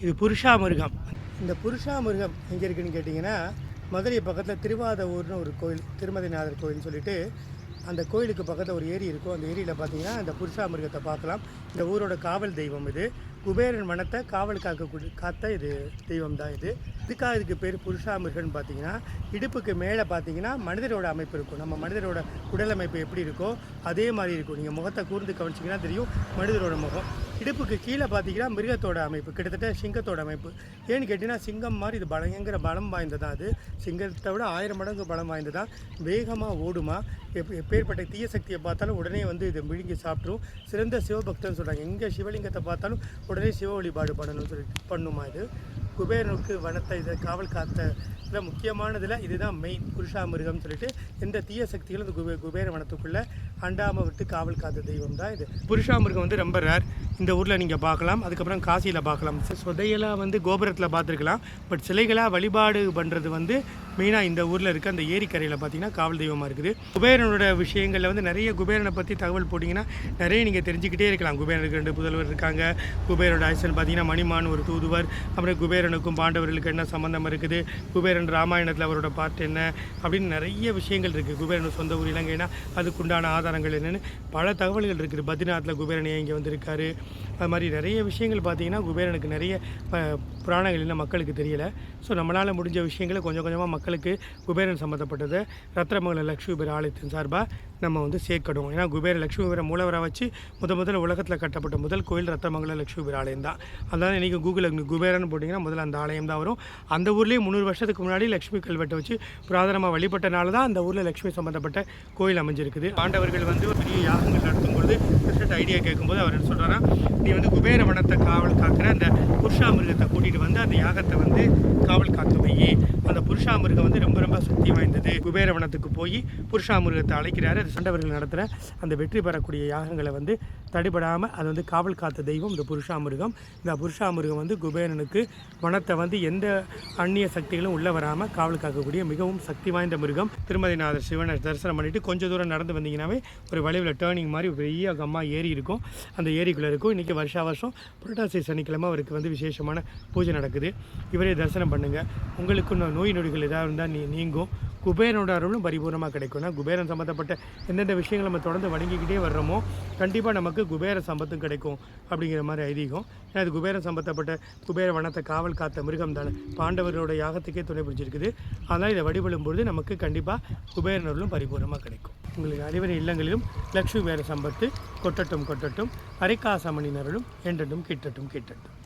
இது புருஷாமிருகம். இந்த புருஷாமிருகம் எங்கே இருக்குதுன்னு கேட்டிங்கன்னா, மதுரை பக்கத்தில் திருவாதவூர்னு ஒரு கோயில், திருமதிநாதர் கோயில்னு சொல்லிட்டு அந்த கோயிலுக்கு பக்கத்தில் ஒரு ஏரி இருக்கும். அந்த ஏரியில் பார்த்தீங்கன்னா அந்த புருஷாமிருகத்தை பார்க்கலாம். இந்த ஊரோட காவல் தெய்வம் இது. குபேரன் வனத்தை காவல் காத்த இது தெய்வம் தான் இது. இதுக்காக இதுக்கு பேர் புருஷாமிருகன்னு பார்த்தீங்கன்னா, இடுப்புக்கு மேலே பார்த்தீங்கன்னா மனிதரோட அமைப்பு இருக்கும். நம்ம மனிதரோட உடல் அமைப்பு எப்படி இருக்கோ அதே மாதிரி இருக்கும். நீங்கள் முகத்தை கூர்ந்து கவனிச்சிங்கன்னா தெரியும் மனிதரோட முகம். இடுப்புக்கு கீழே பார்த்தீங்கன்னா மிருகத்தோட அமைப்பு, கிட்டத்தட்ட சிங்கத்தோட அமைப்பு. ஏன்னு கேட்டிங்கன்னா சிங்கம் மாதிரி இது பயங்கர பலம் வாய்ந்ததான். அது சிங்கத்தை விட 1000 மடங்கு பலம் வாய்ந்ததான். வேகமாக ஓடுமா, எப்பேற்பட்ட தீய சக்தியை பார்த்தாலும் உடனே வந்து இது விழுங்கி சாப்பிட்ரும். சிறந்த சிவபக்தன்னு சொல்கிறாங்க. எங்கே சிவலிங்கத்தை பார்த்தாலும் உடனே சிவ வழிபாடு பண்ணணும்னு சொல்லிட்டு பண்ணுமா இது. குபேரனுக்கு வனத்தை இதை காவல் காத்த இதில் முக்கியமானதில் இதுதான் மெயின் புருஷாமிருகம்னு சொல்லிட்டு. எந்த தீய சக்திகளும் இந்த குபேர வனத்துக்குள்ளே அண்டாமல் விட்டு காவல் காத்த தெய்வம் தான் இது. புருஷாமிருகம் வந்து ரொம்ப ரேர். இந்த ஊரில் நீங்கள் பார்க்கலாம், அதுக்கப்புறம் காசியில் பார்க்கலாம். சொதையெல்லாம் வந்து கோபுரத்தில் பார்த்துருக்கலாம். பட் சிலைகளாக வழிபாடு பண்ணுறது வந்து மெயினாக இந்த ஊரில் இருக்க அந்த ஏரிக்கரையில் பார்த்தீங்கன்னா காவல் தெய்வமாக இருக்குது. குபேரனோட விஷயங்களில் வந்து நிறைய குபேரனை பற்றி தகவல் போட்டிங்கன்னா நிறைய நீங்கள் தெரிஞ்சுக்கிட்டே இருக்கலாம். குபேரனுக்கு 2 புதல்வர் இருக்காங்க. குபேரனோட ஆயுசன் பார்த்தீங்கன்னா மணிமான் ஒரு தூதுவர். அப்புறம் குபேரனுக்கும் பாண்டவர்களுக்கு என்ன சம்மந்தம் இருக்குது, குபேரன் ராமாயணத்தில் அவரோட பாட்டு என்ன அப்படின்னு நிறைய விஷயங்கள் இருக்குது. குபேரன் சொந்த ஊர் இலங்கைனா அதுக்குண்டான ஆதாரங்கள் என்னென்னு பல தகவல்கள் இருக்குது. பத்ரிநாத்தில் குபேரன் இங்கே வந்திருக்காரு. அது மாதிரி நிறைய விஷயங்கள் பார்த்திங்கன்னா குபேரனுக்கு நிறைய புராணங்கள் இன்னும் மக்களுக்கு தெரியலை. ஸோ நம்மளால் முடிஞ்ச விஷயங்களை கொஞ்சம் கொஞ்சமாக மக்களுக்கு குபேரன் சம்மந்தப்பட்டதை ரத்னமங்கலம் லக்ஷ்மிபுர ஆலயத்தின் சார்பாக நம்ம வந்து சேர்க்கணும். ஏன்னா குபேர லக்ஷ்மிபுர மூலவரை வச்சு முதல்ல உலகத்தில் கட்டப்பட்ட முதல் கோயில் ரத்னமங்கலம் லக்ஷ்மிபுர ஆலயம் தான். அதனால் இன்றைக்கி கூகுளில் குபேரன் போட்டிங்கன்னா முதல்ல அந்த ஆலயம் தான் வரும். அந்த ஊர்லேயே 300 வருஷத்துக்கு முன்னாடி லக்ஷ்மி கல்வெட்டை வச்சு புராதனமாக வழிபட்டனால தான் அந்த ஊரில் லக்ஷ்மி சம்மந்தப்பட்ட கோயில் அமைஞ்சிருக்குது. பாண்டவர்கள் வந்து ஒரு பெரிய யாகங்கள் நடத்தும்பொழுது கிருஷ்ணன் ஐடியா கேட்கும்போது அவர் என்ன சொல்கிறாரா, நீ வந்து குபேர வனத்தை காவல் காக்கிற அந்த புருஷாமிருகத்தை கூட்டிகிட்டு வந்து அந்த யாகத்தை வந்து காவல் காக்க வையே. அந்த புருஷாமிருகம் வந்து ரொம்ப ரொம்ப சக்தி வாய்ந்தது. குபேர வனத்துக்கு போய் புருஷாமிருகத்தை அழைக்கிறாரு. அது சண்டவர்கள் நடத்துகிற அந்த வெற்றி பெறக்கூடிய யாகங்களை வந்து தடைபடாமல் அது வந்து காவல் காத்த தெய்வம் இந்த புருஷாமிருகம். இந்த புருஷாமிருகம் வந்து குபேரனுக்கு வனத்தை வந்து எந்த அந்நிய சக்திகளும் உள்ளே வராமல் காவல் காக்கக்கூடிய மிகவும் சக்தி வாய்ந்த மிருகம். திருமதிநாதர் சிவனை தரிசனம் பண்ணிவிட்டு கொஞ்சம் தூரம் நடந்து வந்தீங்கன்னாவே ஒரு வளைவில் டேர்னிங் மாதிரி ஒரு பெரிய கம்மா ஏரி இருக்கும். அந்த ஏரிக்குள்ளே இருக்கும். இன்றைக்கி வருஷம் புரட்டாசி சனிக்கிழமை அவருக்கு வந்து விசேஷமான பூஜை நடக்குது. இவரே தரிசனம் பண்ணுங்கள். உங்களுக்கு நோய் நொடிகள் ஏதாவது இருந்தால் நீங்கும். குபேரனோட அருளும் பரிபூர்ணமாக கிடைக்கும்னா குபேரன் சம்மந்தப்பட்ட எந்தெந்த விஷயங்கள் நம்ம தொடர்ந்து வழங்கிக்கிட்டே வர்றோமோ கண்டிப்பாக நமக்கு குபேர சம்பத்தும் கிடைக்கும் அப்படிங்கிற மாதிரி ஐதீகம். ஏன்னா அது குபேரன் சம்பந்தப்பட்ட குபேர வனத்தை காவல் காத்த மிருகம் தானே. பாண்டவர்களோட யாகத்துக்கே துணை பிடிச்சிருக்குது. அதனால் இதை வழிபடும்பொழுது நமக்கு கண்டிப்பாக குபேரன் அருளும் பரிபூர்ணமாக கிடைக்கும். உங்களுக்கு அனைவரும் இல்லங்களிலும் லக்ஷ்மி குபேர சம்பத்து கொட்டட்டும் கொட்டட்டும். அரைக்காசமணி நருளும் என்றட்டும் கிட்டட்டும் கிட்டட்டும்.